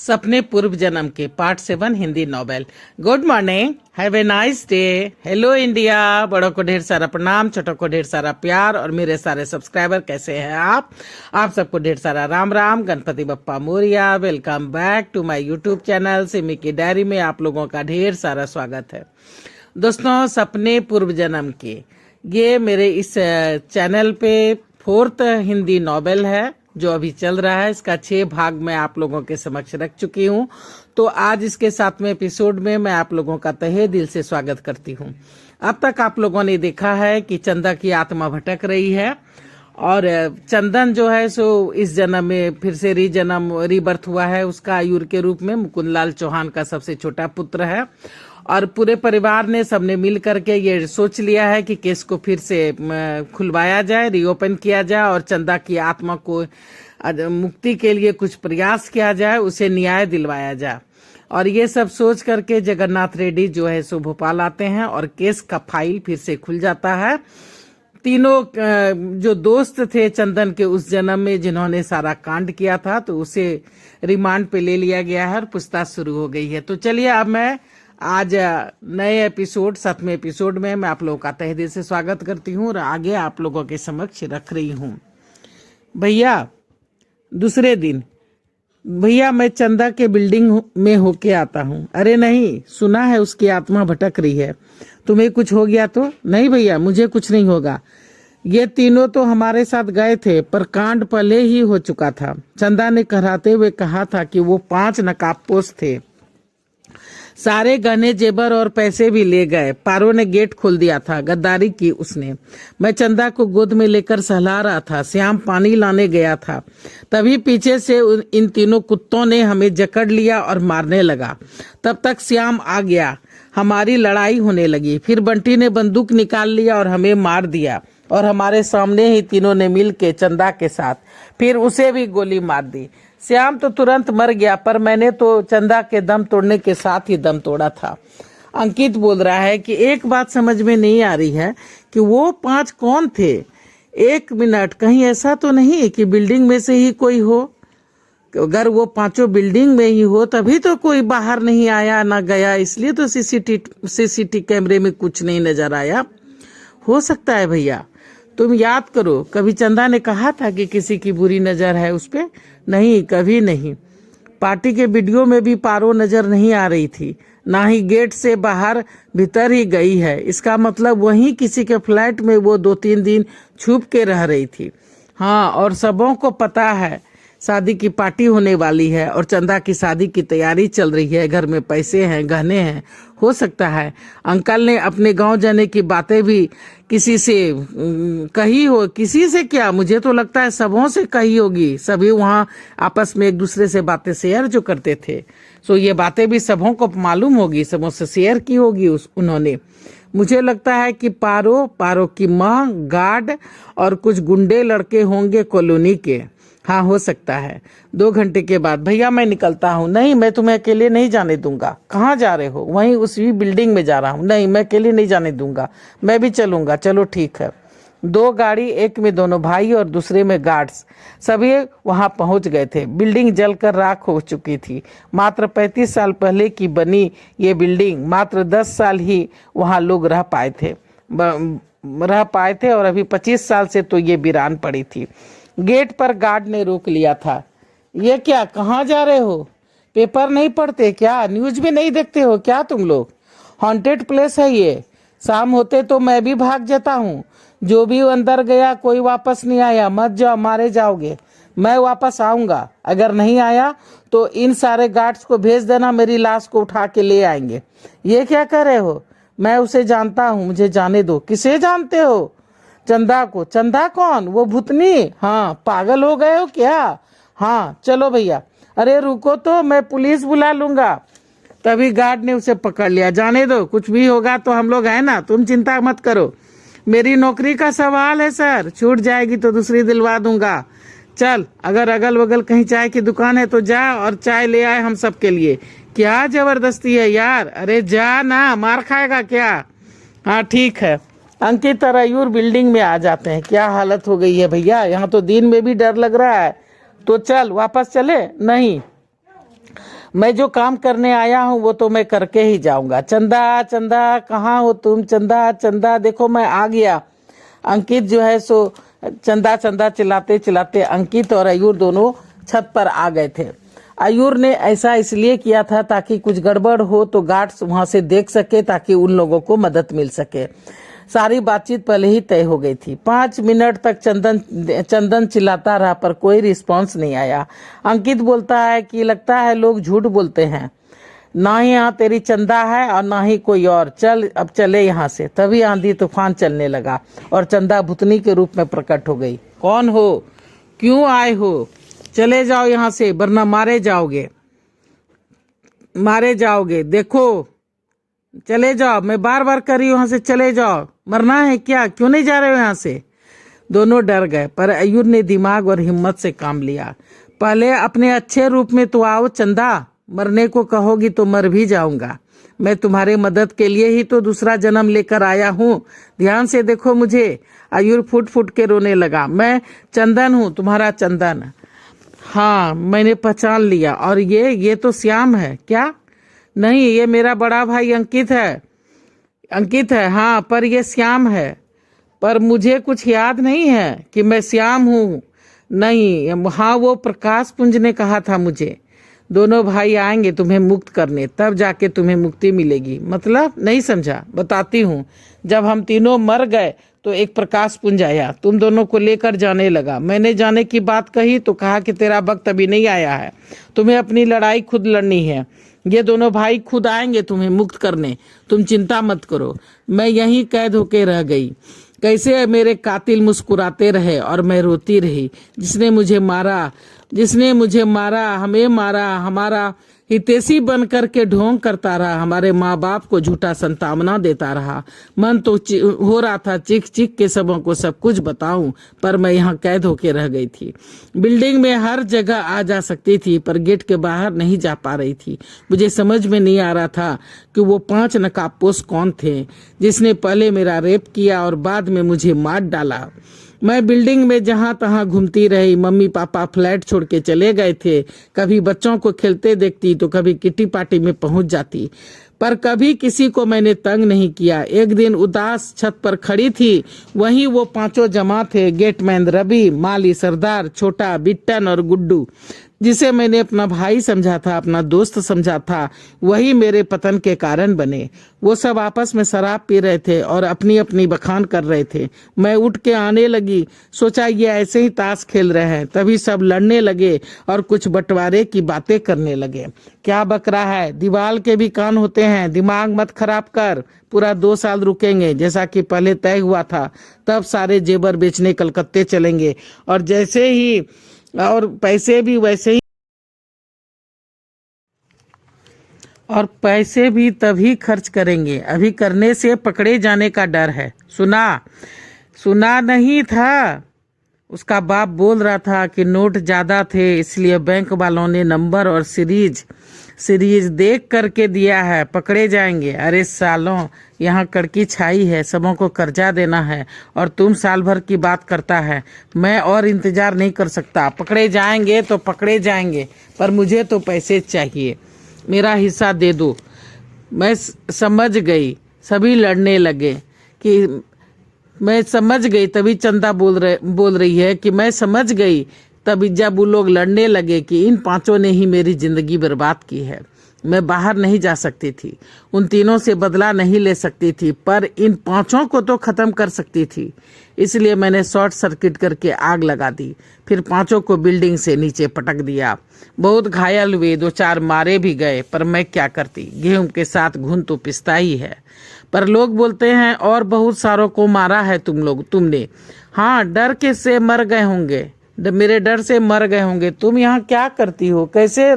सपने पूर्व जन्म के part 7 Hindi novel. Good morning, have a nice day. Hello India. बड़ों को ढेर सारा प्रणाम, छोटों को ढेर सारा प्यार और मेरे सारे सब्सक्राइबर कैसे हैं आप सबको ढेर सारा Ram Ram, Ganpati Bappa Morya. Welcome back to my YouTube channel Simi की डायरी में आप लोगों का ढेर सारा स्वागत है। दोस्तों, सपने पूर्व जन्म के ये मेरे इस चैनल पे 4th हिंदी नॉवेल है जो अभी चल रहा है। इसका 6 भाग मैं आप लोगों के समक्ष रख चुकी हूँ। तो आज इसके 7वें एपिसोड में मैं आप लोगों का तहे दिल से स्वागत करती हूँ। अब तक आप लोगों ने देखा है कि चंदा की आत्मा भटक रही है और चंदन जो है सो इस जन्म में फिर से रीबर्थ हुआ है। उसका आयुर के रूप में मुकुंदलाल चौहान का सबसे छोटा पुत्र है और पूरे परिवार ने सबने मिल करके ये सोच लिया है कि केस को फिर से खुलवाया जाए, रीओपन किया जाए और चंदा की आत्मा को मुक्ति के लिए कुछ प्रयास किया जाए, उसे न्याय दिलवाया जाए। और ये सब सोच करके जगन्नाथ रेड्डी जो है सो भोपाल आते हैं और केस का फाइल फिर से खुल जाता है। तीनों जो दोस्त थे चंदन के उस जन्म में जिन्होंने सारा कांड किया था, तो उसे रिमांड पे ले लिया गया है और पूछताछ शुरू हो गई है। तो चलिए अब मैं आज नए एपिसोड 7वें एपिसोड में मैं आप लोगों का तहे दिल से स्वागत करती हूँ और आगे आप लोगों के समक्ष रख रही हूँ। भैया, दूसरे दिन भैया मैं चंदा के बिल्डिंग में होके आता हूँ। अरे नहीं, सुना है उसकी आत्मा भटक रही है। तुम्हें कुछ हो गया तो? नहीं भैया, मुझे कुछ नहीं होगा। ये तीनों तो हमारे साथ गए थे पर कांड पहले ही हो चुका था। चंदा ने कहराते हुए कहा था कि वो 5 नकाबपोश थे। सारे गहने जेबर और पैसे भी ले गए। पारो ने गेट खोल दिया था, गद्दारी की उसने। मैं चंदा को गोद में लेकर सहला रहा था। श्याम पानी लाने गया था, तभी पीछे से इन तीनों कुत्तों ने हमें जकड़ लिया और मारने लगा। तब तक श्याम आ गया, हमारी लड़ाई होने लगी। फिर बंटी ने बंदूक निकाल लिया और हमें मार दिया और हमारे सामने ही तीनों ने मिल के चंदा के साथ फिर उसे भी गोली मार दी। श्याम तो तुरंत मर गया पर मैंने तो चंदा के दम तोड़ने के साथ ही दम तोड़ा था। अंकित बोल रहा है कि एक बात समझ में नहीं आ रही है कि वो 5 कौन थे। 1 मिनट, कहीं ऐसा तो नहीं कि बिल्डिंग में से ही कोई हो? अगर वो 5 बिल्डिंग में ही हो तभी तो कोई बाहर नहीं आया ना गया, इसलिए तो सीसीटीवी कैमरे में कुछ नहीं नजर आया। हो सकता है भैया, तुम याद करो, कभी चंदा ने कहा था कि किसी की बुरी नजर है उस पे? नहीं, कभी नहीं। पार्टी के वीडियो में भी पारो नजर नहीं आ रही थी, ना ही गेट से बाहर भीतर ही गई है। इसका मतलब वहीं किसी के फ्लैट में वो 2-3 दिन छुप के रह रही थी। हाँ, और सबों को पता है शादी की पार्टी होने वाली है और चंदा की शादी की तैयारी चल रही है। घर में पैसे हैं, गहने हैं। हो सकता है अंकल ने अपने गांव जाने की बातें भी किसी से कही हो। किसी से क्या, मुझे तो लगता है सबों से कही होगी। सभी वहां आपस में एक दूसरे से बातें शेयर जो करते थे, सो ये बातें भी सबों को मालूम होगी, सबों से शेयर की होगी उन्होंने। मुझे लगता है कि पारो की माँ, गार्ड और कुछ गुंडे लड़के होंगे कॉलोनी के। हाँ, हो सकता है। 2 घंटे के बाद भैया मैं निकलता हूँ। नहीं, मैं तुम्हें अकेले नहीं जाने दूंगा। कहाँ जा रहे हो? वहीं उसी बिल्डिंग में जा रहा हूँ। नहीं, मैं अकेले नहीं जाने दूंगा, मैं भी चलूंगा। चलो ठीक है। 2 गाड़ी, एक में दोनों भाई और दूसरे में गार्ड्स, सभी वहां पहुंच गए थे। बिल्डिंग जलकर राख हो चुकी थी। मात्र 35 साल पहले की बनी ये बिल्डिंग, मात्र 10 साल ही वहां लोग रह पाए थे और अभी 25 साल से तो ये वीरान पड़ी थी। गेट पर गार्ड ने रोक लिया था। ये क्या, कहाँ जा रहे हो? पेपर नहीं पढ़ते क्या? न्यूज भी नहीं देखते हो क्या तुम लोग? हॉन्टेड प्लेस है ये। शाम होते तो मैं भी भाग जाता हूँ। जो भी अंदर गया कोई वापस नहीं आया। मत जाओ, मारे जाओगे। मैं वापस आऊंगा, अगर नहीं आया तो इन सारे गार्ड्स को भेज देना, मेरी लाश को उठा के ले आएंगे। ये क्या कर रहे हो? मैं उसे जानता हूँ, मुझे जाने दो। किसे जानते हो? चंदा को। चंदा कौन? वो भूतनी? हाँ, पागल हो गए हो क्या? हाँ चलो भैया। अरे रुको तो, मैं पुलिस बुला लूंगा। तभी गार्ड ने उसे पकड़ लिया। जाने दो, कुछ भी होगा तो हम लोग हैं ना, तुम चिंता मत करो। मेरी नौकरी का सवाल है सर, छूट जाएगी तो दूसरी दिलवा दूंगा। चल, अगर अगल बगल कहीं चाय की दुकान है तो जा और चाय ले आए हम सब के लिए। क्या जबरदस्ती है यार? अरे जा ना, मार खाएगा क्या? हाँ ठीक है। अंकित और आयुर बिल्डिंग में आ जाते हैं। क्या हालत हो गई है भैया, यहाँ तो दिन में भी डर लग रहा है। तो चल वापस चले। नहीं, मैं जो काम करने आया हूँ वो तो मैं करके ही जाऊंगा। चंदा चंदा कहाँ हो तुम, चंदा चंदा देखो मैं आ गया। अंकित जो है सो चंदा चंदा चिल्लाते चिल्लाते अंकित और अयूर दोनों छत पर आ गए थे। अयूर ने ऐसा इसलिए किया था ताकि कुछ गड़बड़ हो तो गार्ड्स वहां से देख सके, ताकि उन लोगों को मदद मिल सके। सारी बातचीत पहले ही तय हो गई थी। 5 मिनट तक चंदन चिल्लाता रहा पर कोई रिस्पांस नहीं आया। अंकित बोलता है कि लगता है लोग झूठ बोलते हैं, ना ही यहाँ तेरी चंदा है और ना ही कोई और, चल अब चले यहाँ से। तभी आंधी तूफान चलने लगा और चंदा भूतनी के रूप में प्रकट हो गई। कौन हो, क्यों आए हो, चले जाओ यहाँ से वरना मारे जाओगे, मारे जाओगे। देखो चले जाओ, मैं बार बार कर रही हूँ, यहाँ से चले जाओ। मरना है क्या, क्यों नहीं जा रहे हो यहाँ से। दोनों डर गए पर अयूर ने दिमाग और हिम्मत से काम लिया। पहले अपने अच्छे रूप में तो आओ चंदा, मरने को कहोगी तो मर भी जाऊंगा। मैं तुम्हारे मदद के लिए ही तो दूसरा जन्म लेकर आया हूँ, ध्यान से देखो मुझे। अयूर फुट फुट के रोने लगा। मैं चंदन हूँ, तुम्हारा चंदन। हाँ मैंने पहचान लिया। और ये तो श्याम है क्या। नहीं, ये मेरा बड़ा भाई अंकित है। अंकित है हाँ, पर ये श्याम है। पर मुझे कुछ याद नहीं है कि मैं श्याम हूँ। नहीं, हाँ वो प्रकाश पुंज ने कहा था मुझे। दोनों भाई आएंगे तुम्हें मुक्त करने, तब जाके तुम्हें मुक्ति मिलेगी। मतलब नहीं समझा, बताती हूँ। जब हम तीनों मर गए तो एक प्रकाश पुंज आया, तुम दोनों को लेकर जाने लगा। मैंने जाने की बात कही तो कहा कि तेरा वक्त अभी नहीं आया है, तुम्हें अपनी लड़ाई खुद लड़नी है। ये दोनों भाई खुद आएंगे तुम्हें मुक्त करने, तुम चिंता मत करो। मैं यहीं कैद होके रह गई। कैसे मेरे कातिल मुस्कुराते रहे और मैं रोती रही। जिसने मुझे मारा, हमें मारा, हमारा हितैषी बन करके ढोंग करता रहा, हमारे माँ बाप को झूठा संतावना देता रहा। मन तो हो रहा था चीख चीख के सबों को सब कुछ बताऊं, पर मैं यहाँ कैद होके रह गई थी। बिल्डिंग में हर जगह आ जा सकती थी पर गेट के बाहर नहीं जा पा रही थी। मुझे समझ में नहीं आ रहा था कि वो 5 नकाबपोश कौन थे जिसने पहले मेरा रेप किया और बाद में मुझे मार डाला। मैं बिल्डिंग में जहां तहां घूमती रही। मम्मी पापा फ्लैट छोड़ के चले गए थे। कभी बच्चों को खेलते देखती तो कभी किटी पार्टी में पहुंच जाती, पर कभी किसी को मैंने तंग नहीं किया। एक दिन उदास छत पर खड़ी थी, वहीं वो 5 जमा थे। गेटमैन रवि, माली सरदार, छोटा, बिट्टन और गुड्डू। जिसे मैंने अपना भाई समझा था, अपना दोस्त समझा था, वही मेरे पतन के कारण बने। वो सब आपस में शराब पी रहे थे और अपनी अपनी बखान कर रहे थे। मैं उठ के आने लगी, सोचा ये ऐसे ही ताश खेल रहे हैं। तभी सब लड़ने लगे और कुछ बंटवारे की बातें करने लगे। क्या बक रहा है, दीवाल के भी कान होते हैं, दिमाग मत खराब कर। पूरा 2 साल रुकेंगे जैसा कि पहले तय हुआ था। तब सारे जेवर बेचने कलकत्ते चलेंगे और जैसे ही और पैसे भी वैसे ही, और पैसे भी तभी खर्च करेंगे। अभी करने से पकड़े जाने का डर है। सुना नहीं था। उसका बाप बोल रहा था कि नोट ज्यादा थे इसलिए बैंक वालों ने नंबर और सीरीज देख करके दिया है, पकड़े जाएंगे। अरे सालों, यहाँ कड़की छाई है, सबों को कर्जा देना है और तुम साल भर की बात करता है। मैं और इंतजार नहीं कर सकता। पकड़े जाएंगे तो पकड़े जाएंगे, पर मुझे तो पैसे चाहिए, मेरा हिस्सा दे दो। मैं समझ गई। सभी लड़ने लगे कि मैं समझ गई। तभी चंदा बोल रही है कि मैं समझ गई। तभी जब वो लोग लड़ने लगे कि इन 5 ने ही मेरी जिंदगी बर्बाद की है। मैं बाहर नहीं जा सकती थी, उन तीनों से बदला नहीं ले सकती थी, पर इन 5 को तो खत्म कर सकती थी। इसलिए मैंने शॉर्ट सर्किट करके आग लगा दी, फिर 5 को बिल्डिंग से नीचे पटक दिया। बहुत घायल हुए, 2-4 मारे भी गए, पर मैं क्या करती, गेहूं के साथ घुन तो पिसता ही है। पर लोग बोलते हैं और बहुत सारों को मारा है तुमने। हाँ, डर के से मर गए होंगे, मेरे डर से मर गए होंगे। तुम यहाँ क्या करती हो, कैसे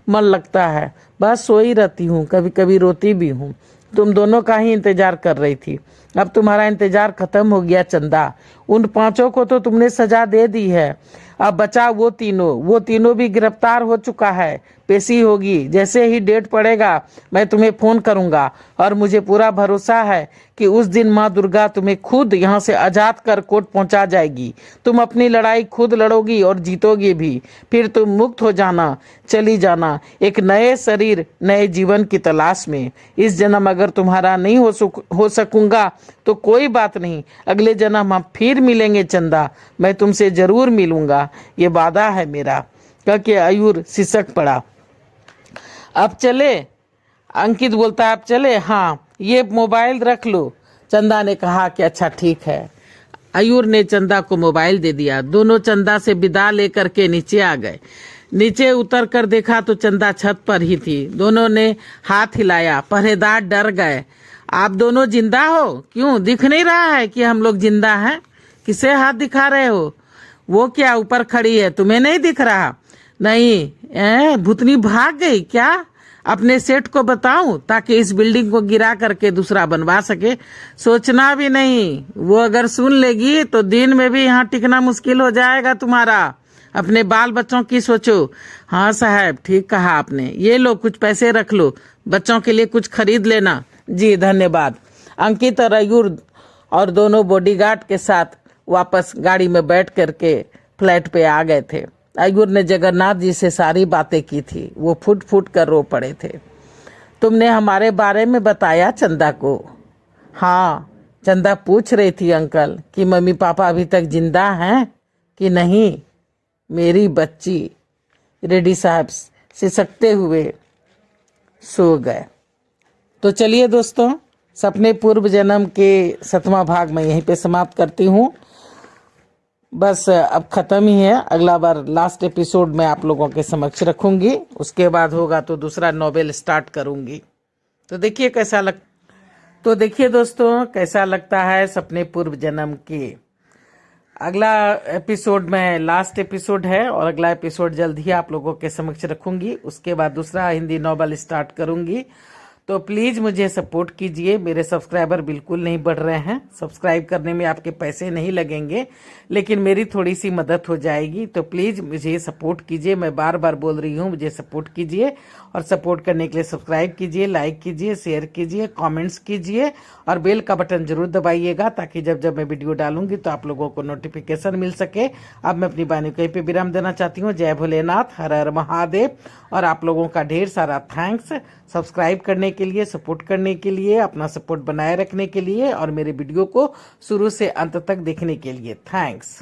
मन लगता है। बस सोई रहती हूँ, कभी कभी रोती भी हूँ। तुम दोनों का ही इंतजार कर रही थी, अब तुम्हारा इंतजार खत्म हो गया चंदा। उन पांचों को तो तुमने सजा दे दी है, अब बचा वो तीनों भी गिरफ्तार हो चुका है, पेशी होगी। जैसे ही डेट पड़ेगा मैं तुम्हें फोन करूंगा और मुझे पूरा भरोसा है कि उस दिन माँ दुर्गा तुम्हें खुद यहाँ से आजाद कर कोर्ट पहुंचा जाएगी। तुम अपनी लड़ाई खुद लड़ोगी और जीतोगी भी। फिर तुम मुक्त हो जाना, चली जाना एक नए शरीर नए जीवन की तलाश में। इस जन्म अगर तुम्हारा नहीं हो सकूंगा तो कोई बात नहीं, अगले जन्म हम फिर मिलेंगे चंदा, मैं तुमसे जरूर मिलूंगा, ये वादा है मेरा। कह के आयुर सिसक पड़ा। अब चले? अंकित बोलता है अब चले? हाँ, ये मोबाइल रख लो। चंदा ने कहा कि अच्छा ठीक है। आयुर ने चंदा को मोबाइल दे दिया। दोनों चंदा से विदा लेकर के नीचे आ गए। नीचे उतर कर देखा तो चंदा छत पर ही थी। दोनों ने हाथ हिलाया। पहरेदार डर गए। आप दोनों जिंदा हो? क्यों दिख नहीं रहा है कि हम लोग जिंदा हैं? किसे हाथ दिखा रहे हो? वो क्या ऊपर खड़ी है, तुम्हें नहीं दिख रहा? नहीं, भूतनी भाग गई क्या? अपने सेठ को बताऊं ताकि इस बिल्डिंग को गिरा करके दूसरा बनवा सके? सोचना भी नहीं, वो अगर सुन लेगी तो दिन में भी यहाँ टिकना मुश्किल हो जाएगा तुम्हारा। अपने बाल बच्चों की सोचो। हाँ साहब, ठीक कहा आपने। ये लो कुछ पैसे रख लो, बच्चों के लिए कुछ खरीद लेना। जी धन्यवाद। अंकित और आयुर और दोनों बॉडीगार्ड के साथ वापस गाड़ी में बैठ करके फ्लैट पे आ गए थे। आयुर ने जगन्नाथ जी से सारी बातें की थी। वो फुट फुट कर रो पड़े थे। तुमने हमारे बारे में बताया चंदा को? हाँ, चंदा पूछ रही थी अंकल कि मम्मी पापा अभी तक जिंदा हैं कि नहीं। मेरी बच्ची, रेड्डी साहब सिसकते हुए सो गए। तो चलिए दोस्तों, सपने पूर्व जन्म के 7वां भाग मैं यहीं पे समाप्त करती हूँ। बस अब खत्म ही है। अगला बार लास्ट एपिसोड में आप लोगों के समक्ष रखूंगी। उसके बाद होगा तो दूसरा नॉवेल स्टार्ट करूंगी। तो देखिए दोस्तों कैसा लगता है सपने पूर्व जन्म के। अगला एपिसोड में लास्ट एपिसोड है और अगला एपिसोड जल्द ही आप लोगों के समक्ष रखूंगी। उसके बाद दूसरा हिंदी नॉवेल स्टार्ट करूंगी। तो प्लीज़ मुझे सपोर्ट कीजिए। मेरे सब्सक्राइबर बिल्कुल नहीं बढ़ रहे हैं। सब्सक्राइब करने में आपके पैसे नहीं लगेंगे, लेकिन मेरी थोड़ी सी मदद हो जाएगी। तो प्लीज़ मुझे सपोर्ट कीजिए। मैं बार बार बोल रही हूँ, मुझे सपोर्ट कीजिए। और सपोर्ट करने के लिए सब्सक्राइब कीजिए, लाइक कीजिए, शेयर कीजिए, कमेंट्स कीजिए और बेल का बटन जरूर दबाइएगा ताकि जब जब मैं वीडियो डालूंगी तो आप लोगों को नोटिफिकेशन मिल सके। अब मैं अपनी वाणी को यहीं पे विराम देना चाहती हूँ। जय भोलेनाथ, हर हर महादेव। और आप लोगों का ढेर सारा थैंक्स सब्सक्राइब करने के लिए, सपोर्ट करने के लिए, अपना सपोर्ट बनाए रखने के लिए और मेरे वीडियो को शुरू से अंत तक देखने के लिए। थैंक्स।